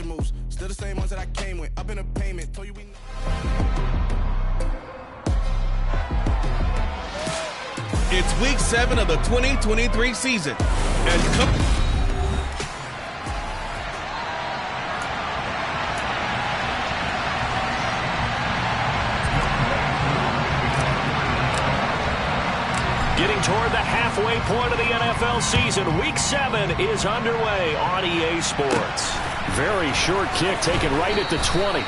your moves. Still the same ones that I came with. Up in a payment. Told you we. It's week 7 of the 2023 season. And getting toward the halfway point of the NFL season. Week 7 is underway on EA Sports. Very short kick taken right at the 20.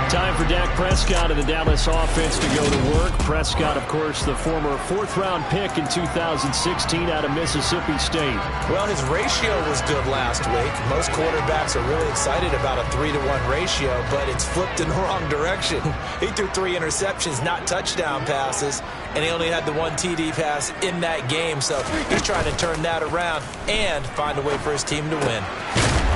Time for Dak Prescott and the Dallas offense to go to work. Prescott, of course, the former 4th-round pick in 2016 out of Mississippi State. Well, his ratio was good last week. Most quarterbacks are really excited about a 3-to-1 ratio, but it's flipped in the wrong direction. He threw 3 interceptions, not touchdown passes, and he only had the 1 TD pass in that game, so he's trying to turn that around and find a way for his team to win.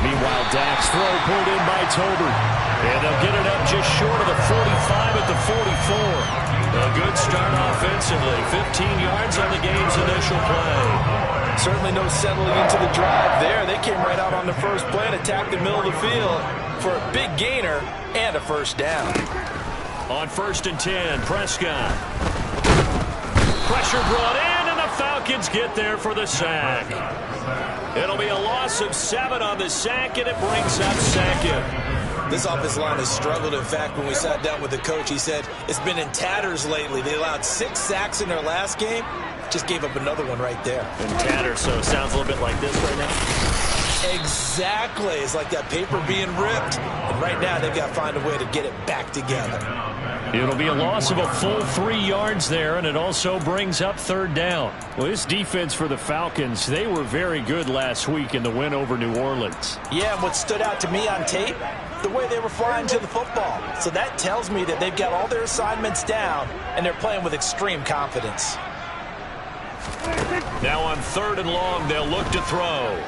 Meanwhile, Dak's throw pulled in by Tolbert. And they'll get it up just short of the 45 at the 44. A good start offensively. 15 yards on the game's initial play. Certainly no settling into the drive there. They came right out on the first play and attacked the middle of the field for a big gainer and a first down. On 1st and 10, Prescott. Pressure brought in, and the Falcons get there for the sack. It'll be a loss of 7 on the sack, and it brings up 2nd. This offensive line has struggled. In fact, when we sat down with the coach, he said it's been in tatters lately. They allowed 6 sacks in their last game. Just gave up another one right there. In tatters, so it sounds a little bit like this right now. Exactly. It's like that paper being ripped. And right now, they've got to find a way to get it back together. It'll be a loss of a full 3 yards there, and it also brings up 3rd down. Well, this defense for the Falcons, they were very good last week in the win over New Orleans. Yeah, and what stood out to me on tape, the way they were flying to the football. So that tells me that they've got all their assignments down, and they're playing with extreme confidence. Now on 3rd and long, they'll look to throw.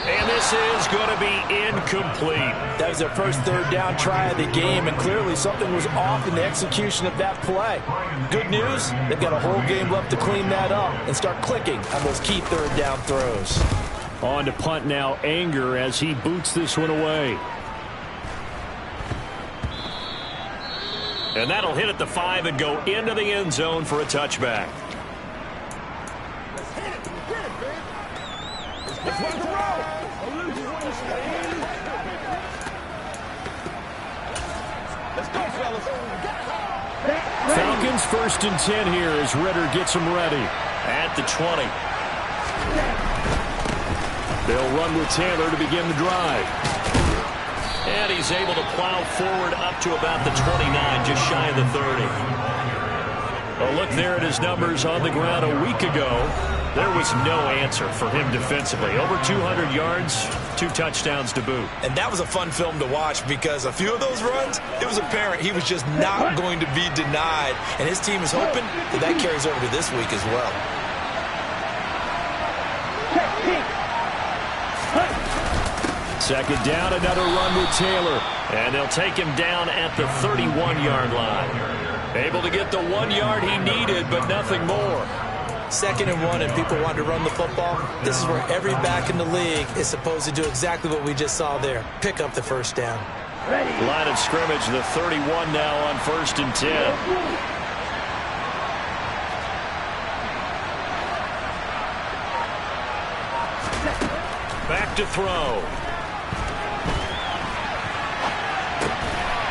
And this is going to be incomplete. That was their first 3rd down try of the game, and clearly something was off in the execution of that play. Good news, they've got a whole game left to clean that up and start clicking on those key 3rd down throws. On to punt now, Anger, as he boots this one away. And that'll hit at the 5 and go into the end zone for a touchback. Falcons 1st and 10 here as Ritter gets them ready at the 20. They'll run with Taylor to begin the drive. And he's able to plow forward up to about the 29, just shy of the 30. A look there at his numbers on the ground a week ago. There was no answer for him defensively. Over 200 yards, 2 touchdowns to boot. And that was a fun film to watch because a few of those runs, it was apparent he was just not going to be denied. And his team is hoping that carries over to this week as well. Second down, another run with Taylor. And they'll take him down at the 31-yard line. Able to get the 1 yard he needed, but nothing more. 2nd and 1, and people want to run the football. This is where every back in the league is supposed to do exactly what we just saw there. Pick up the first down. Line of scrimmage, the 31 now on 1st and 10. Back to throw.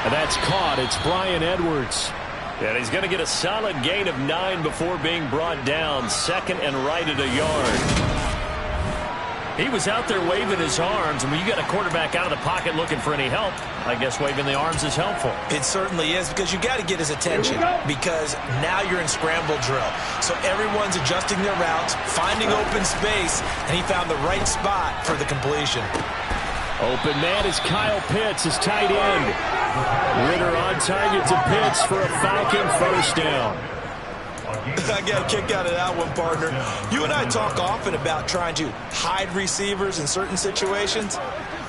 And that's caught. It's Bryan Edwards. And he's going to get a solid gain of 9 before being brought down. 2nd and right at a yard. He was out there waving his arms, and when you got a quarterback out of the pocket looking for any help, I guess waving the arms is helpful. It certainly is, because you got to get his attention, because now you're in scramble drill. So everyone's adjusting their routes, finding open space, and he found the right spot for the completion. Open man is Kyle Pitts, his tight end. Ritter on target to Pitts for a Falcon first down. I got a kick out of that one, partner. You and I talk often about trying to hide receivers in certain situations,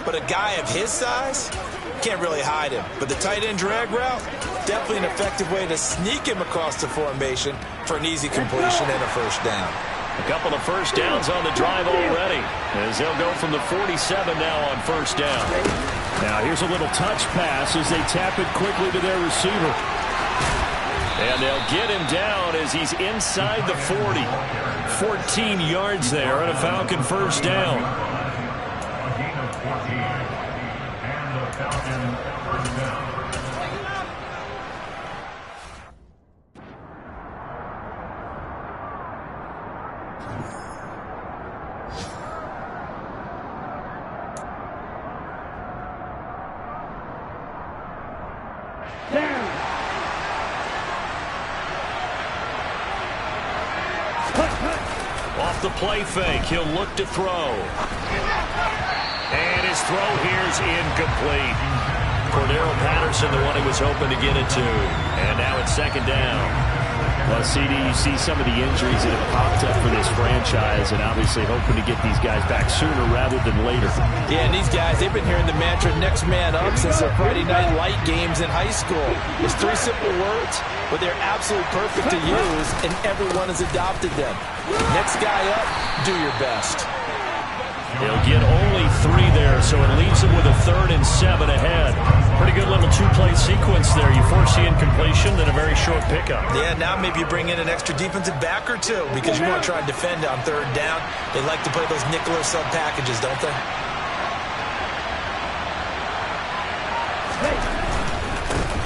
but a guy of his size can't really hide him. But the tight end drag route, definitely an effective way to sneak him across the formation for an easy completion and a first down. A couple of first downs on the drive already, as they'll go from the 47 now on first down. Now here's a little touch pass as they tap it quickly to their receiver. And they'll get him down as he's inside the 40. 14 yards there on a Falcon first down. Off the play fake, he'll look to throw. And his throw here's incomplete. Cordero Patterson, the one he was hoping to get it to. And now it's second down. Well, CD, you see some of the injuries that have popped up for this franchise, and obviously hoping to get these guys back sooner rather than later. Yeah, and these guys, they've been hearing the mantra, next man up, since their Friday night light games in high school. It's 3 simple words, but they're absolutely perfect to use, and everyone has adopted them. Next guy up, do your best. He'll get only 3 there, so it leaves him with a 3rd and 7 ahead. Pretty good little 2-play sequence there. You force the incompletion, then a very short pickup. Yeah, now maybe you bring in an extra defensive back or 2 because you want to try and defend on 3rd down. They like to play those nickel or sub packages, don't they?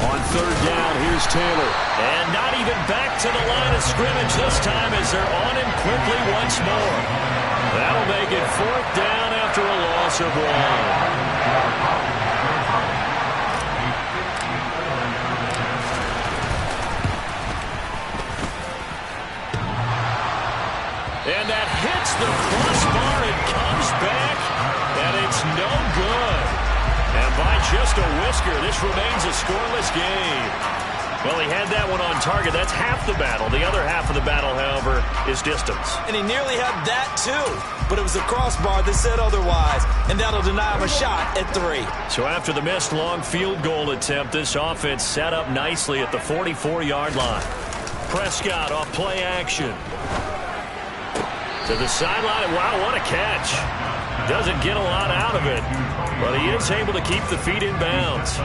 On 3rd down, here's Taylor. And not even back to the line of scrimmage this time as they're on him quickly once more. That'll make it 4th down after a loss of 1. And that hits the crossbar and comes back, and it's no good. And by just a whisker, this remains a scoreless game. Well, he had that one on target. That's half the battle. The other half of the battle, however, is distance. And he nearly had that, too. But it was the crossbar that said otherwise, and that'll deny him a shot at 3. So after the missed long field goal attempt, this offense set up nicely at the 44-yard line. Prescott off play action. To the sideline, and wow, what a catch. Doesn't get a lot out of it, but he is able to keep the feet in bounds.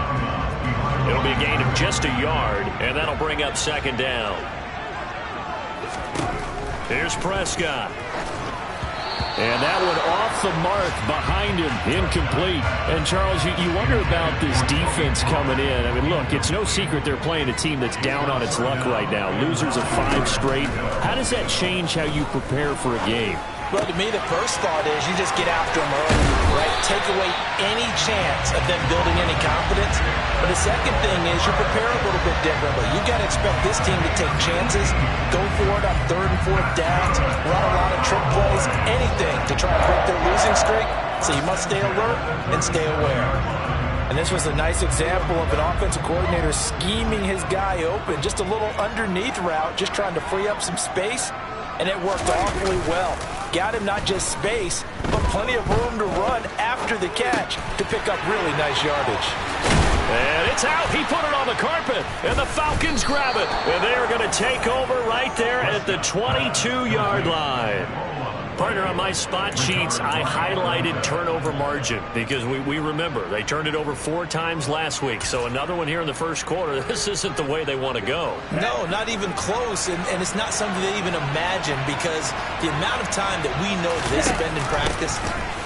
It'll be a gain of just a yard, and that'll bring up 2nd down. Here's Prescott. And that one off the mark behind him, incomplete. And, Charles, you wonder about this defense coming in. I mean, look, it's no secret they're playing a team that's down on its luck right now. Losers of 5 straight. How does that change how you prepare for a game? Well, to me, the first thought is you just get after them early, right? Take away any chance of them building any confidence. But the second thing is you prepare a little bit differently. You got to expect this team to take chances, go for it on 3rd and 4th downs, run a lot of trick plays, anything to try and break their losing streak. So you must stay alert and stay aware. And this was a nice example of an offensive coordinator scheming his guy open. Just a little underneath route, just trying to free up some space. And it worked awfully well. Got him not just space, but plenty of room to run after the catch to pick up really nice yardage. And it's out. He put it on the carpet, and the Falcons grab it. And they are going to take over right there at the 22-yard line. Partner, on my spot sheets, I highlighted turnover margin because we remember they turned it over 4 times last week. So another one here in the first quarter. This isn't the way they want to go. No, not even close. And it's not something they even imagine because the amount of time that we know they spend in practice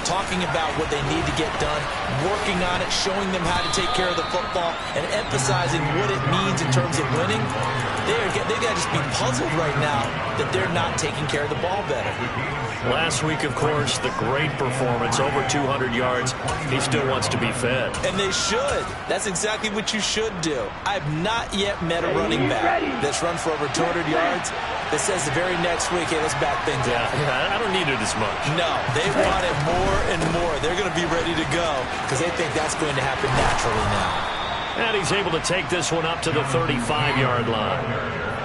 talking about what they need to get done, working on it, showing them how to take care of the football, and emphasizing what it means in terms of winning. They got to just be puzzled right now that they're not taking care of the ball better. Last week, of course, the great performance, over 200 yards. He still wants to be fed. And they should. That's exactly what you should do. I've not yet met a running back that's run for over 200 yards that says the very next week, hey, let's back things up. Yeah, I don't need it as much. No, they want it more and more. They're going to be ready to go because they think that's going to happen naturally now. And he's able to take this one up to the 35-yard line.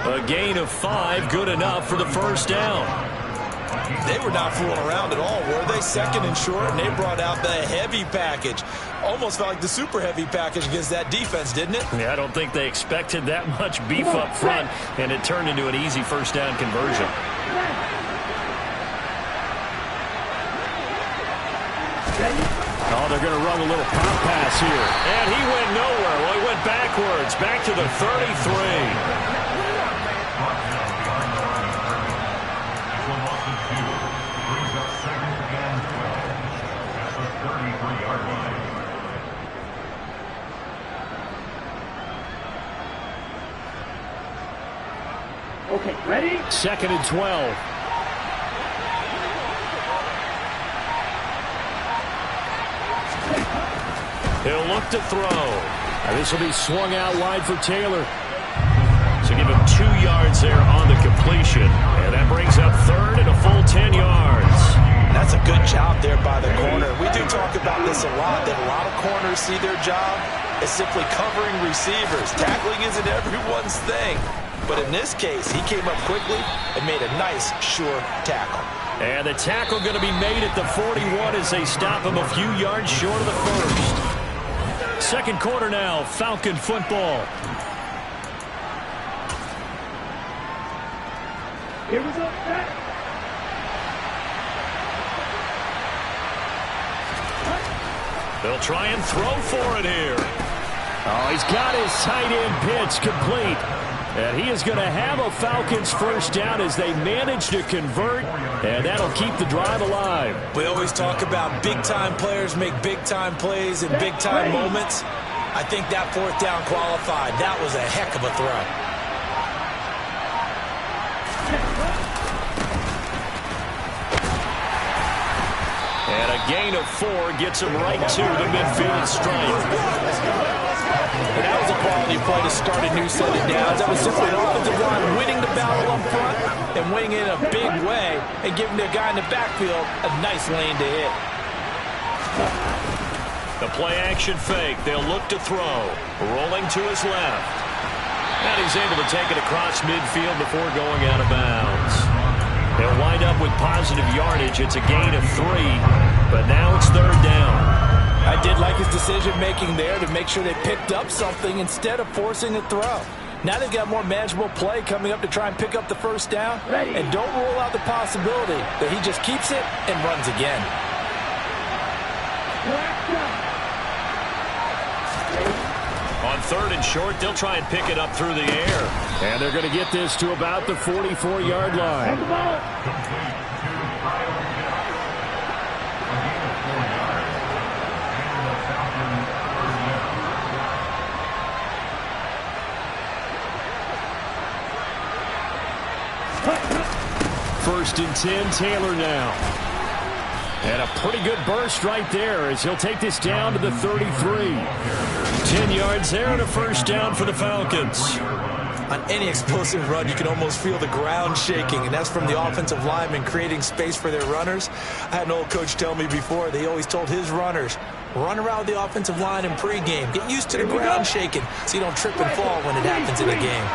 A gain of 5, good enough for the first down. They were not fooling around at all, were they? 2nd and short, and they brought out the heavy package. Almost felt like the super heavy package against that defense, didn't it? Yeah, I don't think they expected that much beef up front, and it turned into an easy first down conversion. Oh, they're going to run a little pop pass here. And he went nowhere. Well, he went backwards, back to the 33. Okay, ready? 2nd and 12. He'll look to throw. This will be swung out wide for Taylor. So give him 2 yards there on the completion. And that brings up 3rd and a full 10 yards. That's a good job there by the corner. We do talk about this a lot, that a lot of corners see their job as simply covering receivers. Tackling isn't everyone's thing. But in this case, he came up quickly and made a nice, sure tackle. And the tackle going to be made at the 41 as they stop him a few yards short of the first. Second quarter now, Falcon football. Here we go. Set. They'll try and throw for it here. Oh, he's got his tight end pitch complete. And he is going to have a Falcons first down as they manage to convert, and that'll keep the drive alive. We always talk about big-time players make big-time plays in big-time moments. I think that 4th down qualified. That was a heck of a throw. And a gain of 4 gets him right to the midfield stripe. And that was a quality play to start a new set of downs. That was simply an offensive line winning the battle up front and winning in a big way and giving the guy in the backfield a nice lane to hit. The play-action fake. They'll look to throw. Rolling to his left. And he's able to take it across midfield before going out of bounds. They'll wind up with positive yardage. It's a gain of 3, but now it's 3rd down. I did like his decision-making there to make sure they picked up something instead of forcing a throw. Now they've got more manageable play coming up to try and pick up the first down. And don't rule out the possibility that he just keeps it and runs again. On 3rd and short, they'll try and pick it up through the air. And they're going to get this to about the 44-yard line. First and 10, Taylor now. And a pretty good burst right there as he'll take this down to the 33. 10 yards there and a first down for the Falcons. On any explosive run, you can almost feel the ground shaking, and that's from the offensive linemen creating space for their runners. I had an old coach tell me before, they always told his runners, run around the offensive line in pregame. Get used to the ground shaking so you don't trip and fall when it happens in the game.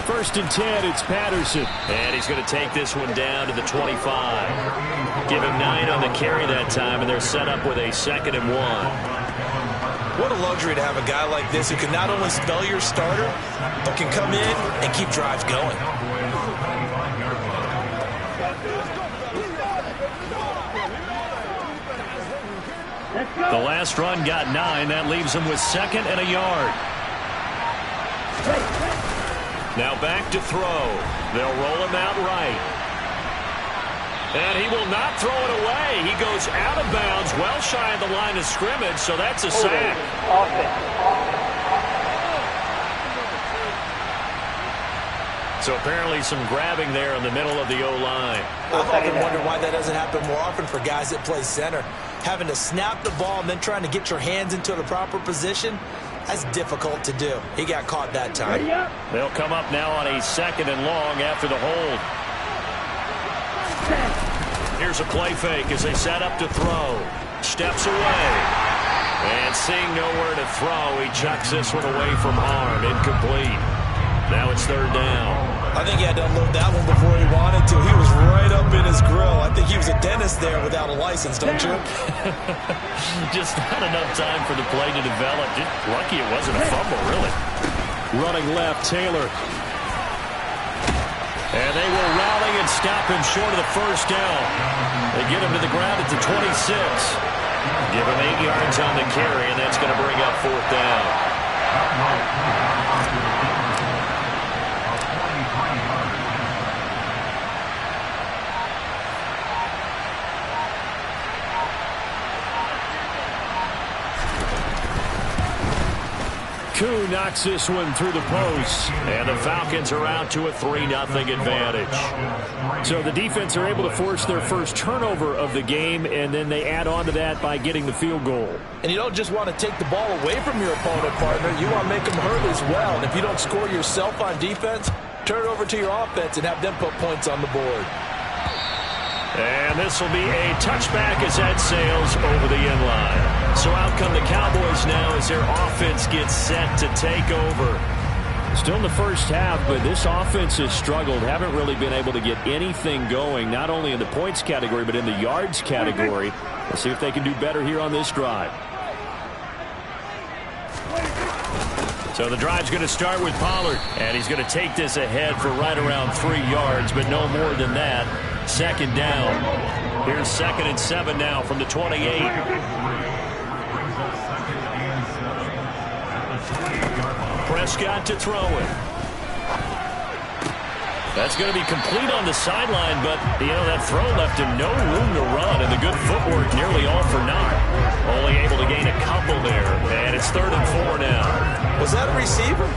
First and 10, it's Patterson. And he's going to take this one down to the 25. Give him 9 on the carry that time, and they're set up with a 2nd and 1. What a luxury to have a guy like this who can not only spell your starter, but can come in and keep drives going. The last run got 9. That leaves him with 2nd and a yard. Now back to throw. They'll roll him out right. And he will not throw it away. He goes out of bounds, well shy of the line of scrimmage, so that's a sack. So apparently some grabbing there in the middle of the O-line. I've often wondered why that doesn't happen more often for guys that play center. Having to snap the ball and then trying to get your hands into the proper position, that's difficult to do. He got caught that time. They'll come up now on a 2nd and long after the hold. Here's a play fake as they set up to throw. Steps away. And seeing nowhere to throw, he chucks this one away from harm. Incomplete. Now it's 3rd down. I think he had to unload that one before he wanted to. He was right up in his grill. I think he was a dentist there without a license, don't you? Just not enough time for the play to develop. Just lucky it wasn't a fumble, really. Running left, Taylor. And they will rally and stop him short of the first down. They get him to the ground at the 26. Give him 8 yards on the carry, and that's going to bring up 4th down. Koo knocks this one through the post, and the Falcons are out to a 3-0 advantage. So the defense are able to force their first turnover of the game, and then they add on to that by getting the field goal. And you don't just want to take the ball away from your opponent, partner. You want to make them hurt as well. And if you don't score yourself on defense, turn it over to your offense and have them put points on the board. And this will be a touchback as that sails over the end line. So out come the Cowboys now as their offense gets set to take over. Still in the first half, but this offense has struggled. Haven't really been able to get anything going, not only in the points category, but in the yards category. Let's see if they can do better here on this drive. So the drive's going to start with Pollard, and he's going to take this ahead for right around 3 yards, but no more than that. 2nd down. Here's 2nd and 7 now from the 28. Prescott to throw it. That's going to be complete on the sideline, but, you know, that throw left him no room to run, and the good footwork nearly all for naught. Only able to gain a couple there, and it's 3rd and 4 now. Was that a receiver?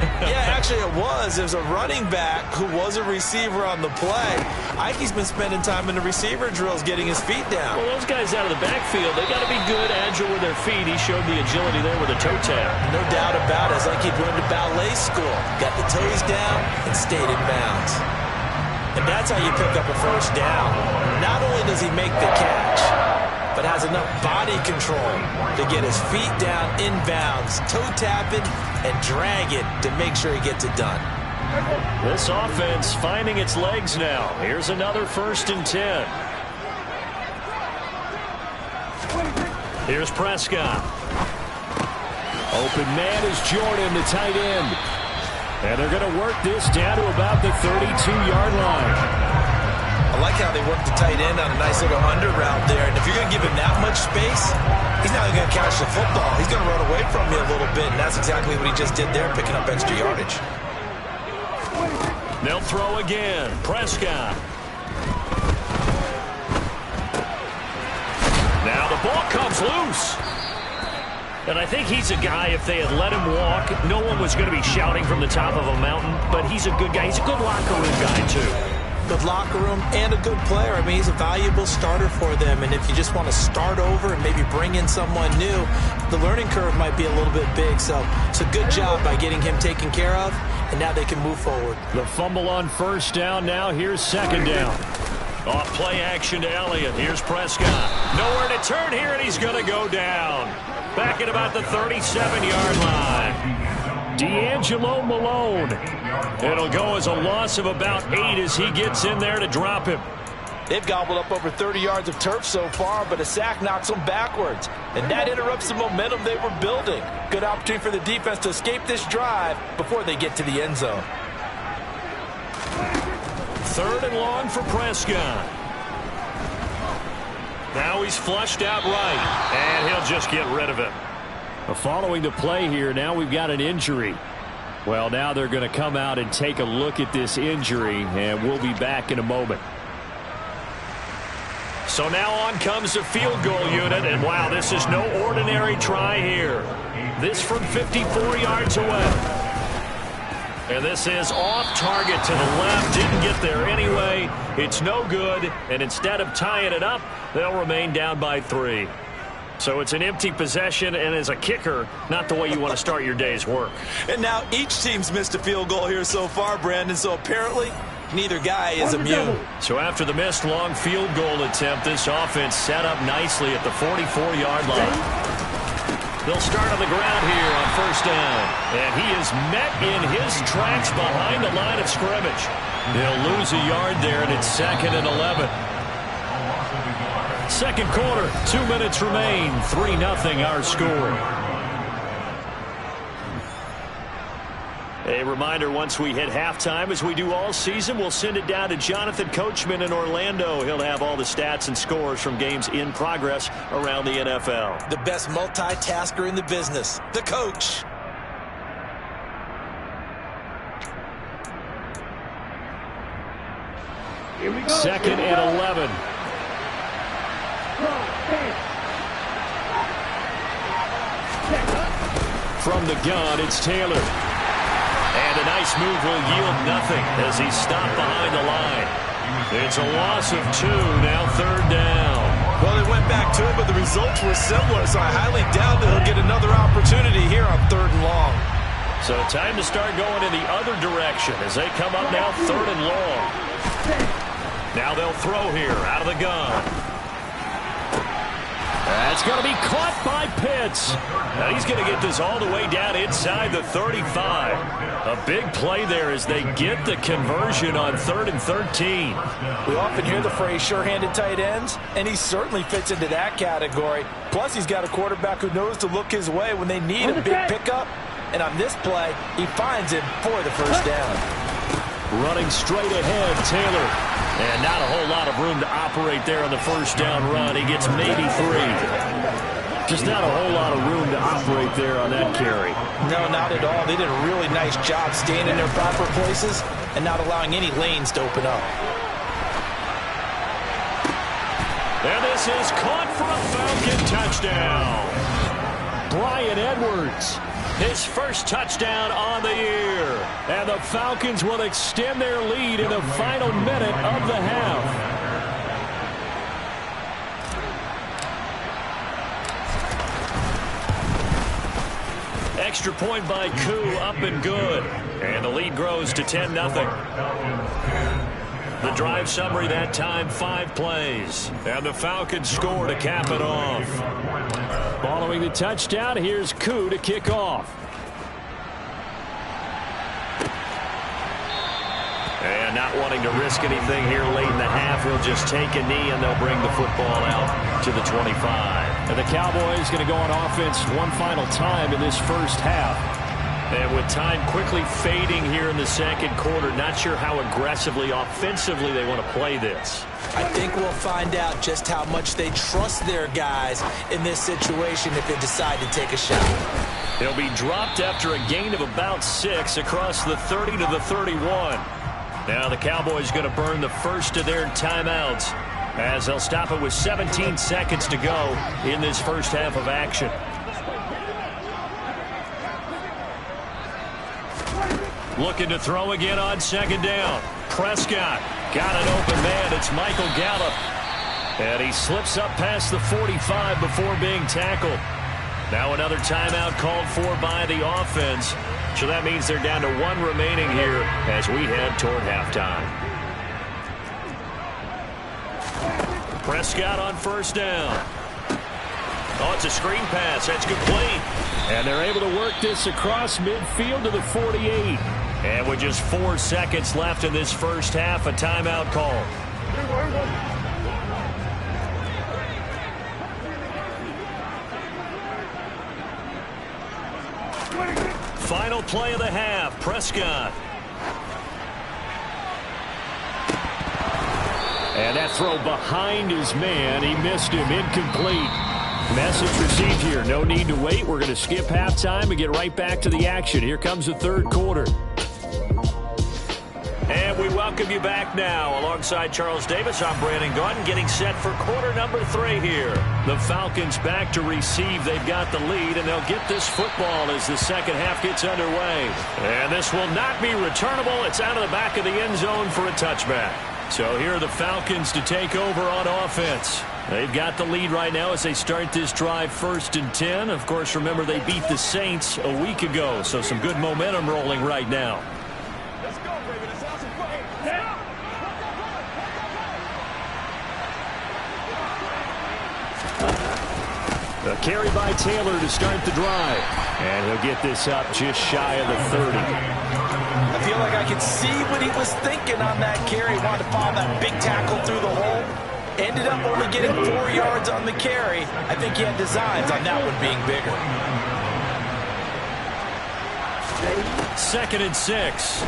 Yeah, actually it was. There's a running back who was a receiver on the play. Ikey's been spending time in the receiver drills getting his feet down. Well, those guys out of the backfield, they got to be good, agile with their feet. He showed the agility there with a toe tap. No doubt about it. It's like he went to ballet school. Got the toes down and stayed in bounds. And that's how you pick up a first down. Not only does he make the catch, but has enough body control to get his feet down in bounds, toe tapping and drag it to make sure he gets it done. This offense finding its legs now. Here's another 1st and 10. Here's Prescott. Open man is Jordan, the tight end. And they're going to work this down to about the 32-yard line. I like how they work the tight end on a nice little under route there. And if you're going to give him that much space, he's not going to catch the football. He's going to run away from you a little bit, and that's exactly what he just did there, picking up extra yardage. They'll throw again. Prescott. Now the ball comes loose. And I think he's a guy, if they had let him walk, no one was going to be shouting from the top of a mountain. But he's a good guy. He's a good locker room guy, too. Good locker room and a good player. I mean, he's a valuable starter for them. And if you just want to start over and maybe bring in someone new, the learning curve might be a little bit big. So it's a good job by getting him taken care of, and now they can move forward. The fumble on 1st down. Now here's 2nd down. Off play action to Elliott. Here's Prescott. Nowhere to turn here, and he's going to go down. Back at about the 37-yard line. D'Angelo Malone. It'll go as a loss of about 8 as he gets in there to drop him. They've gobbled up over 30 yards of turf so far, but a sack knocks them backwards. And that interrupts the momentum they were building. Good opportunity for the defense to escape this drive before they get to the end zone. 3rd and long for Prescott. Now he's flushed out right, and he'll just get rid of it. Following the play here, now we've got an injury. Well, now they're going to come out and take a look at this injury, and we'll be back in a moment. So now on comes the field goal unit, and wow, this is no ordinary try here. This from 54 yards away. And this is off target to the left. Didn't get there anyway. It's no good, and instead of tying it up, they'll remain down by 3. So it's an empty possession, and as a kicker, not the way you want to start your day's work. And now each team's missed a field goal here so far, Brandon, so apparently neither guy is immune. So after the missed long field goal attempt, this offense set up nicely at the 44-yard line. They'll start on the ground here on 1st down. And he is met in his tracks behind the line of scrimmage. They'll lose a yard there, and it's 2nd and 11. 2nd quarter, 2 minutes remain, 3-0 our score. A reminder, once we hit halftime, as we do all season, we'll send it down to Jonathan Coachman in Orlando. He'll have all the stats and scores from games in progress around the NFL. The best multitasker in the business, the coach. Here we go. 2nd and 11. From the gun, it's Taylor. And a nice move will yield nothing as he's stopped behind the line. It's a loss of 2, now 3rd down. Well, they went back to it, but the results were similar, so I highly doubt that he'll get another opportunity here on 3rd and long. So time to start going in the other direction as they come up now 3rd and long. Now they'll throw here out of the gun. That's going to be caught by Pitts. Now he's going to get this all the way down inside the 35. A big play there as they get the conversion on 3rd and 13. We often hear the phrase sure-handed tight ends, and he certainly fits into that category. Plus, he's got a quarterback who knows to look his way when they need a big pickup. And on this play, he finds him for the 1st down. Running straight ahead, Taylor. And not a whole lot of room to operate there on the 1st down run. He gets maybe 3. Just not a whole lot of room to operate there on that carry. No, not at all. They did a really nice job staying in their proper places and not allowing any lanes to open up. And this is caught for a Falcon touchdown. Bryan Edwards. His first touchdown on the year. And the Falcons will extend their lead in the final minute of the half. Extra point by Koo, up and good. And the lead grows to 10-0. The drive summary that time, 5 plays. And the Falcons score to cap it off. Following the touchdown, here's Koo to kick off. And not wanting to risk anything here late in the half, he'll just take a knee and they'll bring the football out to the 25. And the Cowboys going to go on offense one final time in this 1st half. And with time quickly fading here in the 2nd quarter, not sure how aggressively, offensively they want to play this. I think we'll find out just how much they trust their guys in this situation if they decide to take a shot. They'll be dropped after a gain of about 6 across the 30 to the 31. Now the Cowboys going to burn the first of their timeouts as they'll stop it with 17 seconds to go in this 1st half of action. Looking to throw again on 2nd down. Prescott got an open man. It's Michael Gallup. And he slips up past the 45 before being tackled. Now another timeout called for by the offense. So that means they're down to 1 remaining here as we head toward halftime. Prescott on 1st down. Oh, it's a screen pass. That's complete. And they're able to work this across midfield to the 48. And with just 4 seconds left in this 1st half, a timeout call. Final play of the half, Prescott. And that throw behind his man. He missed him. Incomplete. Message received here. No need to wait. We're going to skip halftime and get right back to the action. Here comes the 3rd quarter. And we welcome you back now. Alongside Charles Davis, I'm Brandon Gaudin, getting set for quarter number 3 here. The Falcons back to receive. They've got the lead, and they'll get this football as the 2nd half gets underway. And this will not be returnable. It's out of the back of the end zone for a touchback. So here are the Falcons to take over on offense. They've got the lead right now as they start this drive 1st and 10. Of course, remember they beat the Saints a week ago, so some good momentum rolling right now. A carry by Taylor to start the drive. And he'll get this up just shy of the 30. I feel like I could see what he was thinking on that carry. Wanted to follow that big tackle through the hole. Ended up only getting 4 yards on the carry. I think he had designs on that one being bigger. 2nd and 6.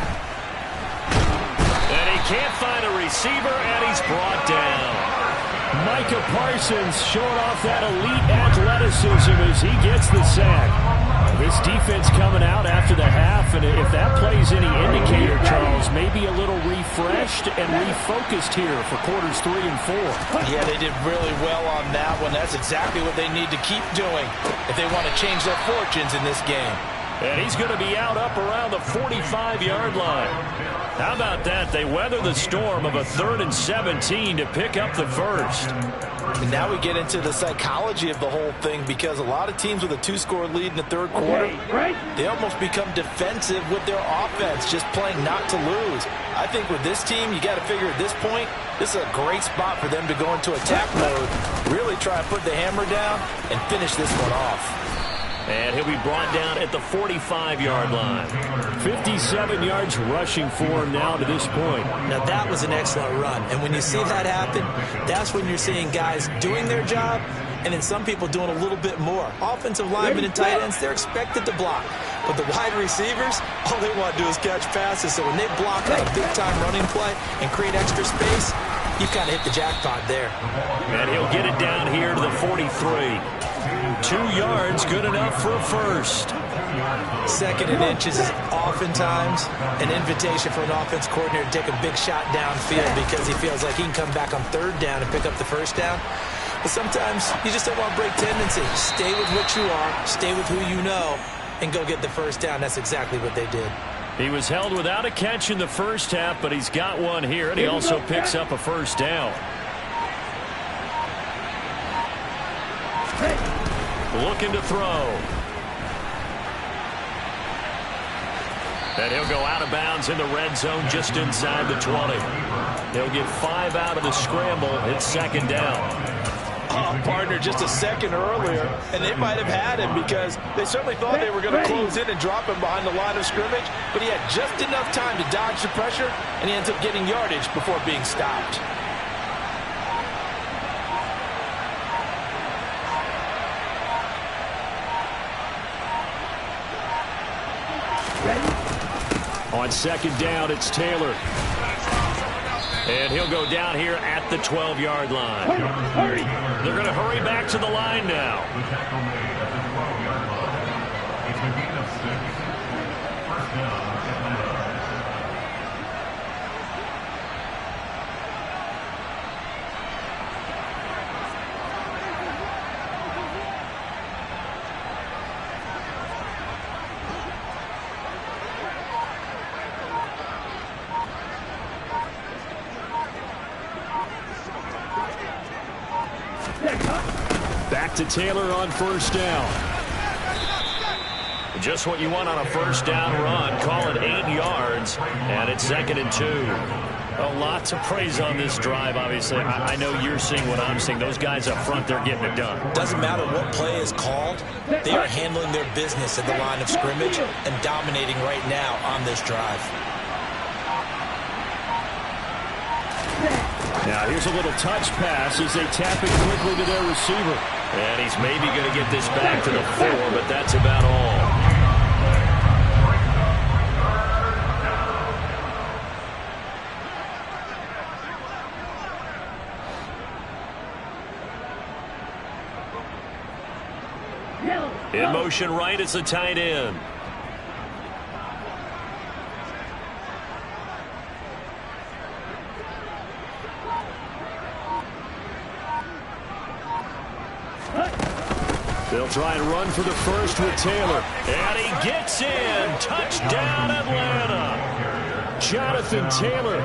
And he can't find a receiver, and he's brought down. Micah Parsons showing off that elite athleticism as he gets the sack. This defense coming out after the half, and if that plays any indicator, Charles, maybe a little refreshed and refocused here for quarters 3 and 4. Yeah, they did really well on that one. That's exactly what they need to keep doing if they want to change their fortunes in this game. And he's going to be out up around the 45-yard line. How about that? They weather the storm of a 3rd and 17 to pick up the first. And now we get into the psychology of the whole thing, because a lot of teams with a 2-score lead in the third quarter, they almost become defensive with their offense, just playing not to lose. I think with this team, you got to figure at this point, this is a great spot for them to go into attack mode, really try to put the hammer down and finish this one off. And he'll be brought down at the 45-yard line. 57 yards rushing for him now to this point. Now that was an excellent run. And when you see that happen, that's when you're seeing guys doing their job and then some people doing a little bit more. Offensive linemen and tight ends, they're expected to block. But the wide receivers, all they want to do is catch passes. So when they block on a big-time running play and create extra space, you kind of hit the jackpot there. And he'll get it down here to the 43. 2 yards, good enough for a first. 2nd and inches is oftentimes an invitation for an offense coordinator to take a big shot downfield because he feels like he can come back on 3rd down and pick up the first down. But sometimes you just don't want to break tendency. Stay with what you are, stay with who you know, and go get the first down. That's exactly what they did. He was held without a catch in the first half, but he's got one here, and he also picks up a first down. Looking to throw. And he'll go out of bounds in the red zone just inside the 20. He'll get 5 out of the scramble. It's 2nd down. Oh, partner, just a second earlier, and they might have had him because they certainly thought they were going to close in and drop him behind the line of scrimmage, but he had just enough time to dodge the pressure, and he ends up getting yardage before being stopped. On 2nd down, it's Taylor. And he'll go down here at the 12-yard line. They're going to hurry back to the line now. Back to Taylor on 1st down. Just what you want on a first down run. Call it 8 yards, and it's 2nd and 2. A lot to praise on this drive, obviously. I know you're seeing what I'm seeing. Those guys up front, they're getting it done. Doesn't matter what play is called. They are handling their business at the line of scrimmage and dominating right now on this drive. Now here's a little touch pass as they tap it quickly to their receiver. And he's maybe going to get this back to the 4, but that's about all. In motion right, it's the tight end. They'll try and run for the first with Taylor. And he gets in. Touchdown, Atlanta. Jonathan Taylor,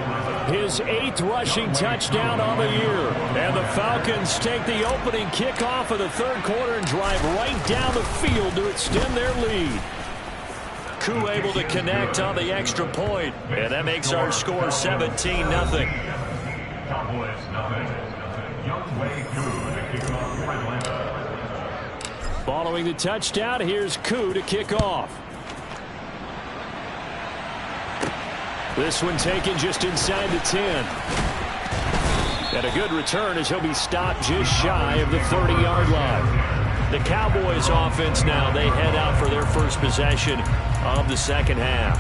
his 8th rushing touchdown on the year. And the Falcons take the opening kickoff of the 3rd quarter and drive right down the field to extend their lead. Koo able to connect on the extra point. And that makes our score 17-0. Cowboys nothing. Younghoe Koo to kick off for Atlanta. Following the touchdown, here's Koo to kick off. This one taken just inside the 10. And a good return as he'll be stopped just shy of the 30-yard line. The Cowboys offense now, they head out for their first possession of the second half.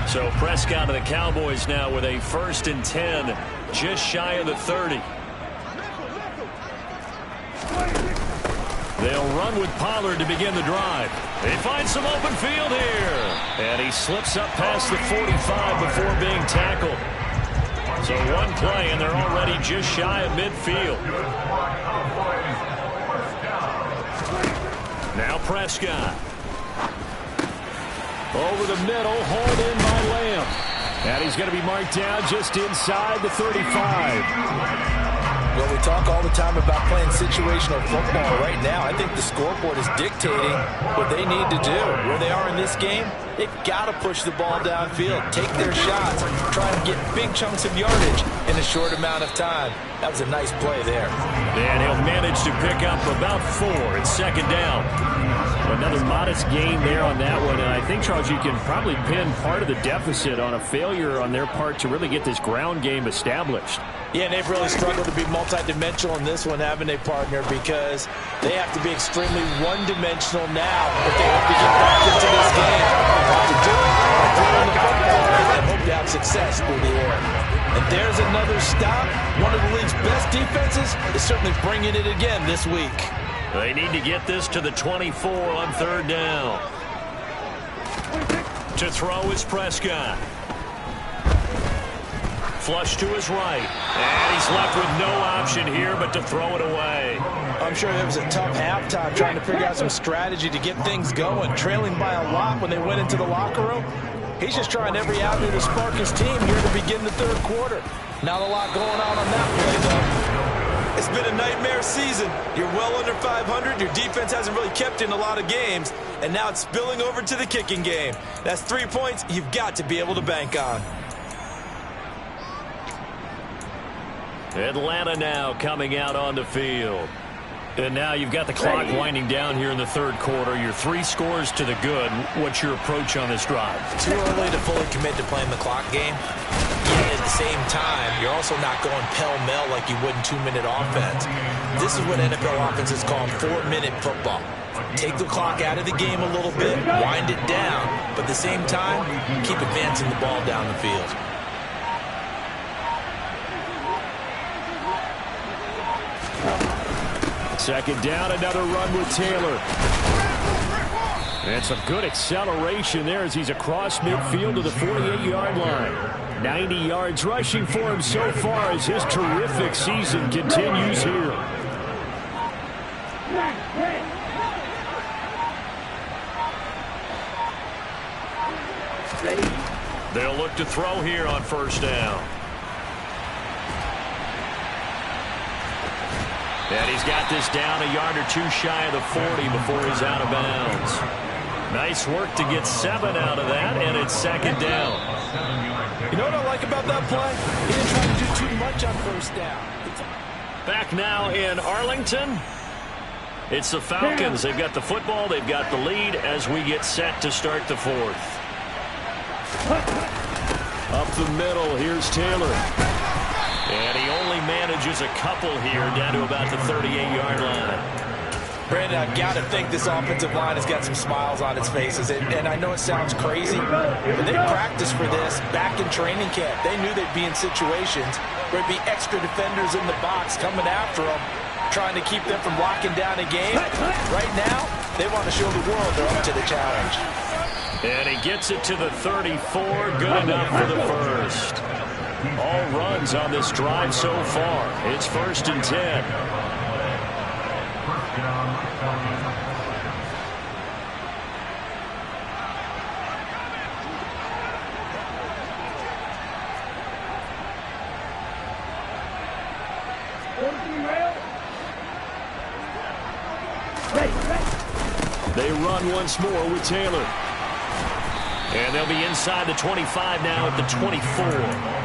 So Prescott and the Cowboys now with a 1st and 10, just shy of the 30. They'll run with Pollard to begin the drive. They find some open field here. And he slips up past the 45 before being tackled. So one play, and they're already just shy of midfield. Now Prescott. Over the middle, hauled in by Lamb. And he's going to be marked down just inside the 35. Well, we talk all the time about playing situational football. Right now, I think the scoreboard is dictating what they need to do. Where they are in this game, they've got to push the ball downfield, take their shots, try and get big chunks of yardage in a short amount of time. That was a nice play there. And he'll manage to pick up about 4. It's 2nd down. Another modest gain there on that one. And I think, Charles, you can probably pin part of the deficit on a failure on their part to really get this ground game established. Yeah, and they've really struggled to be multidimensional in this one, haven't they, partner? Because they have to be extremely one-dimensional now if they hope to get back into this game. They have to do it by throwing the football and hope to have success through the air. And there's another stop. One of the league's best defenses is certainly bringing it again this week. They need to get this to the 24 on 3rd down. To throw is Prescott. Flush to his right. And he's left with no option here but to throw it away. I'm sure it was a tough halftime trying to figure out some strategy to get things going. Trailing by a lot when they went into the locker room. He's just trying every avenue to spark his team here to begin the 3rd quarter. Not a lot going on that play, though. It's been a nightmare season. You're well under 500. Your defense hasn't really kept in a lot of games. And now it's spilling over to the kicking game. That's 3 points you've got to be able to bank on. Atlanta now coming out on the field. And now you've got the clock winding down here in the 3rd quarter. You're 3 scores to the good. What's your approach on this drive? Too early to fully commit to playing the clock game. Yet at the same time, you're also not going pell-mell like you would in 2-minute offense. This is what NFL offenses call 4-minute football. Take the clock out of the game a little bit, wind it down, but at the same time, keep advancing the ball down the field. Second down, another run with Taylor. And some good acceleration there as he's across midfield to the 48-yard line. 90 yards rushing for him so far as his terrific season continues here. They'll look to throw here on 1st down. And he's got this down a yard or 2 shy of the 40 before he's out of bounds. Nice work to get 7 out of that, and it's 2nd down. You know what I like about that play? He didn't try to do too much on 1st down. Back now in Arlington. It's the Falcons. They've got the football. They've got the lead as we get set to start the 4th. Up the middle, here's Taylor. And he only manages a couple here down to about the 38-yard line. Brandon, I've got to think this offensive line has got some smiles on its faces. And I know it sounds crazy, but they practiced for this back in training camp. They knew they'd be in situations where there'd be extra defenders in the box coming after them, trying to keep them from locking down a game. Right now, they want to show the world they're up to the challenge. And he gets it to the 34. Good enough for the 1st. All runs on this drive so far. It's 1st and 10. They run once more with Taylor. And they'll be inside the 25 now at the 24.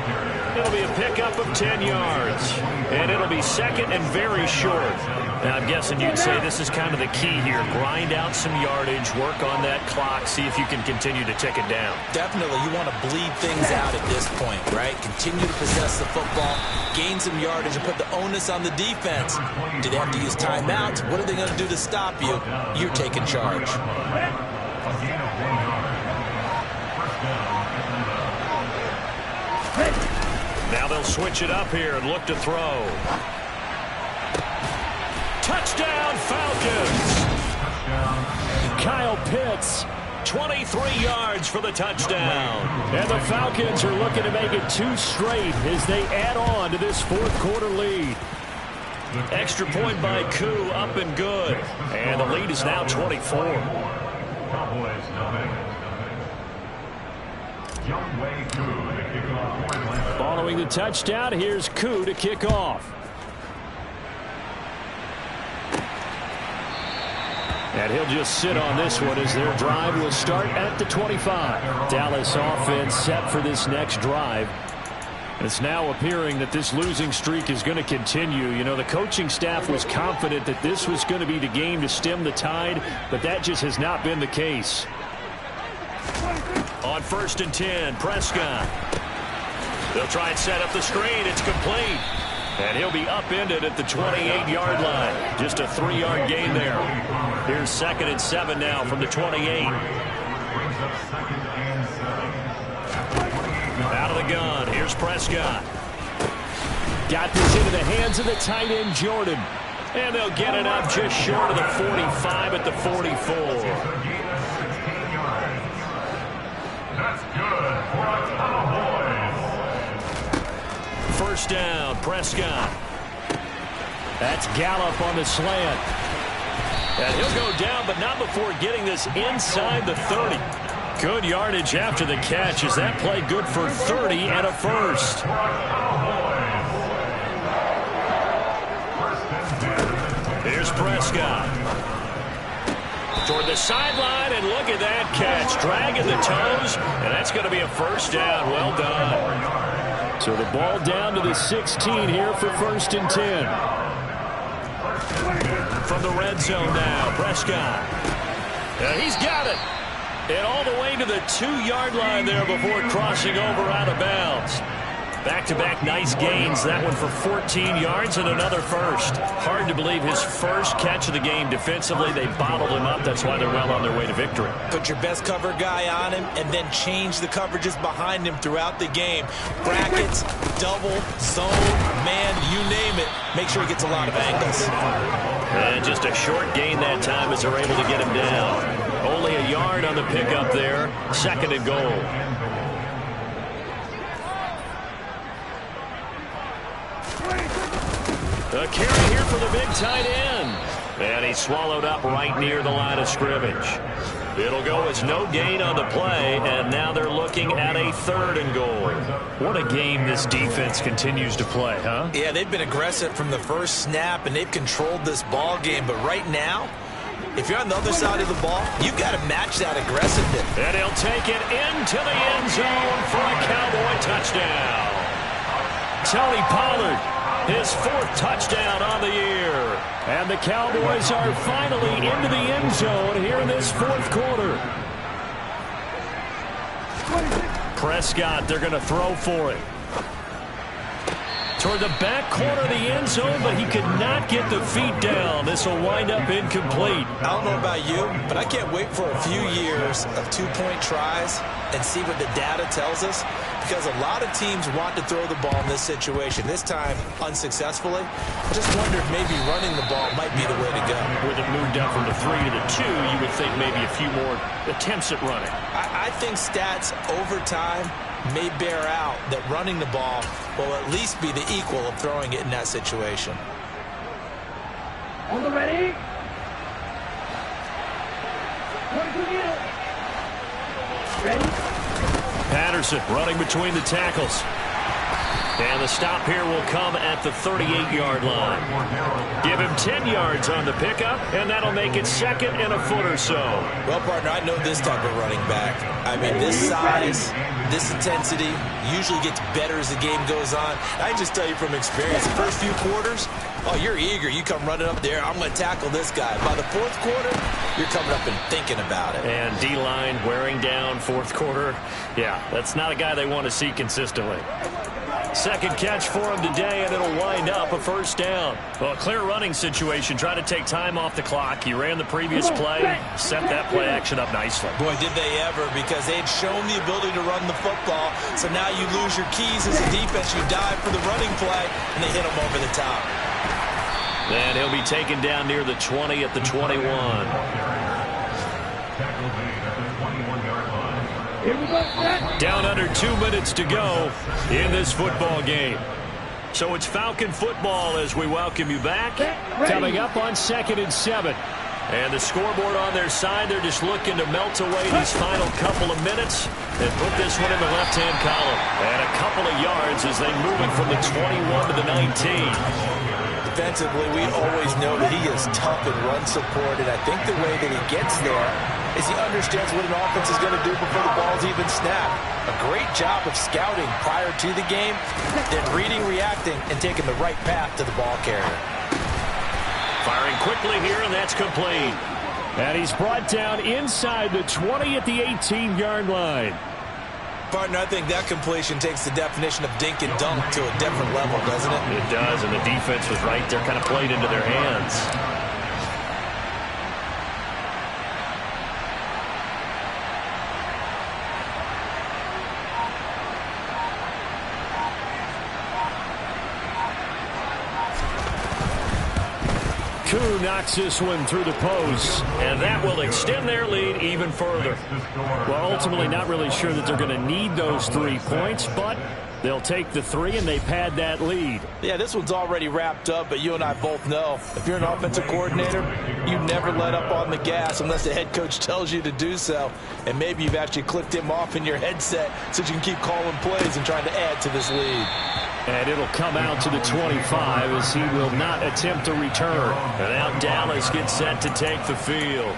It'll be a pickup of 10 yards. And it'll be second and very short. Now, I'm guessing you'd say this is kind of the key here. Grind out some yardage, work on that clock, see if you can continue to tick it down. Definitely, you want to bleed things out at this point, right? Continue to possess the football, gain some yardage, and put the onus on the defense. Do they have to use timeouts? What are they going to do to stop you? You're taking charge. Now they'll switch it up here and look to throw. Touchdown, Falcons! Kyle Pitts. 23 yards for the touchdown. And the Falcons are looking to make it 2 straight as they add on to this fourth quarter lead. Extra point by Koo, up and good. And the lead is now 24. Cowboys nothing. Young Wei Koo to kick off point blank. Following the touchdown, here's Koo to kick off. And he'll just sit on this one as their drive will start at the 25. Dallas offense set for this next drive. It's now appearing that this losing streak is going to continue. You know, the coaching staff was confident that this was going to be the game to stem the tide, but that just has not been the case. On 1st and 10, Prescott. They'll try and set up the screen. It's complete. And he'll be upended at the 28-yard line. Just a 3-yard gain there. Here's 2nd and 7 now from the 28. Out of the gun. Here's Prescott. Got this into the hands of the tight end, Jordan. And they'll get it up just short of the 45 at the 44. That's good for a Cowboys. First down, Prescott. That's Gallup on the slant. And he'll go down, but not before getting this inside the 30. Good yardage after the catch. Is that play good for 30 and a first? Here's Prescott. Toward the sideline, and look at that catch. Dragging the toes, and that's going to be a first down. Well done. So the ball down to the 16 here for 1st and 10. From the red zone now, Prescott. He's got it. And all the way to the 2-yard line there before crossing over out of bounds. Back-to-back nice gains. That one for 14 yards and another first. Hard to believe his first catch of the game defensively. They bottled him up. That's why they're well on their way to victory. Put your best cover guy on him and then change the coverages behind him throughout the game. Brackets, double, zone, man, you name it. Make sure he gets a lot of angles. And just a short gain that time as they're able to get him down. Only a yard on the pickup there. 2nd and goal. A carry here for the big tight end. And he's swallowed up right near the line of scrimmage. It'll go as no gain on the play, and now they're looking at a 3rd and goal. What a game this defense continues to play, huh? Yeah, they've been aggressive from the first snap, and they've controlled this ball game. But right now, if you're on the other side of the ball, you've got to match that aggressiveness. And he'll take it into the end zone for a Cowboy touchdown. Tony Pollard, his 4th touchdown on the year. And the Cowboys are finally into the end zone here in this 4th quarter. Prescott, they're going to throw for it. Toward the back corner of the end zone, but he could not get the feet down. This will wind up incomplete. I don't know about you, but I can't wait for a few years of 2-point tries and see what the data tells us, because a lot of teams want to throw the ball in this situation. This time, unsuccessfully. Just wonder if maybe running the ball might be the way to go. With it moved up from the 3 to the 2, you would think maybe a few more attempts at running. I think stats over time may bear out that running the ball will at least be the equal of throwing it in that situation. On the ready. Ready. Patterson running between the tackles. And the stop here will come at the 38-yard line. Give him 10 yards on the pickup, and that'll make it second and a foot or so. Well, partner, I know this type of running back. I mean, this size, this intensity usually gets better as the game goes on. I can just tell you from experience, the first few quarters, oh, you're eager. You come running up there, I'm going to tackle this guy. By the fourth quarter, you're coming up and thinking about it. And D-line wearing down fourth quarter. Yeah, that's not a guy they want to see consistently. Second catch for him today, and it'll wind up a first down. Well, a clear running situation. Try to take time off the clock. He ran the previous play, set that play action up nicely. Boy, did they ever, because they had shown the ability to run the football. So now you lose your keys as a defense. You dive for the running play, and they hit him over the top. And he'll be taken down near the 20 at the 21. Down under 2 minutes to go in this football game. So it's Falcon football as we welcome you back. Coming up on 2nd and 7. And the scoreboard on their side, they're just looking to melt away these final couple of minutes and put this one in the left-hand column. And a couple of yards as they move it from the 21 to the 19. Defensively, we always know that he is tough in run support, and I think the way that he gets there is he understands what an offense is going to do before the ball's even snapped. A great job of scouting prior to the game, then reading, reacting, and taking the right path to the ball carrier. Firing quickly here, and that's complete. And he's brought down inside the 20 at the 18-yard line. Partner, I think that completion takes the definition of dink and dunk to a different level, doesn't it? It does, and the defense was right there, kind of played into their hands. Koo knocks this one through the post. And that will extend their lead even further. Well, ultimately not really sure that they're going to need those 3 points, but they'll take the 3 and they pad that lead. Yeah, this one's already wrapped up, but you and I both know if you're an offensive coordinator, you never let up on the gas unless the head coach tells you to do so. And maybe you've actually clicked him off in your headset so you can keep calling plays and trying to add to this lead. And it'll come out to the 25 as he will not attempt to return. And now Dallas gets set to take the field.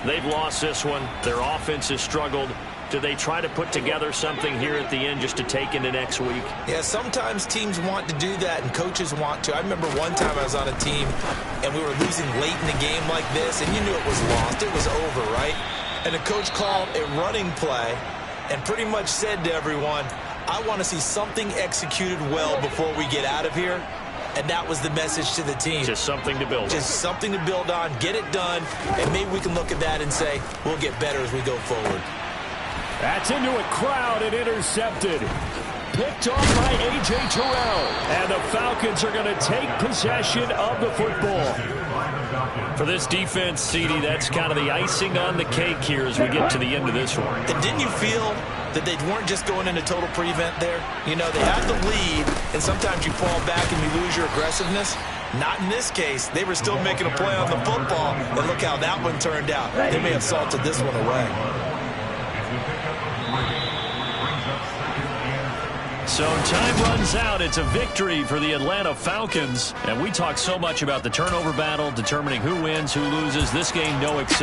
They've lost this one. Their offense has struggled. Do they try to put together something here at the end just to take into next week? Yeah, sometimes teams want to do that and coaches want to. I remember one time I was on a team and we were losing late in the game like this, and you knew it was lost. It was over, right? And the coach called a running play and pretty much said to everyone, I want to see something executed well before we get out of here. And that was the message to the team. Just something to build on. Just something to build on, get it done, and maybe we can look at that and say, we'll get better as we go forward. That's into a crowd and intercepted. Picked off by A.J. Terrell. And the Falcons are going to take possession of the football. For this defense, CD, that's kind of the icing on the cake here as we get to the end of this one. And didn't you feel that they weren't just going into total prevent there? You know, they had the lead, and sometimes you fall back and you lose your aggressiveness. Not in this case. They were still making a play on the football, and look how that one turned out. They may have salted this one away. So time runs out. It's a victory for the Atlanta Falcons. And we talk so much about the turnover battle, determining who wins, who loses. This game, no exception.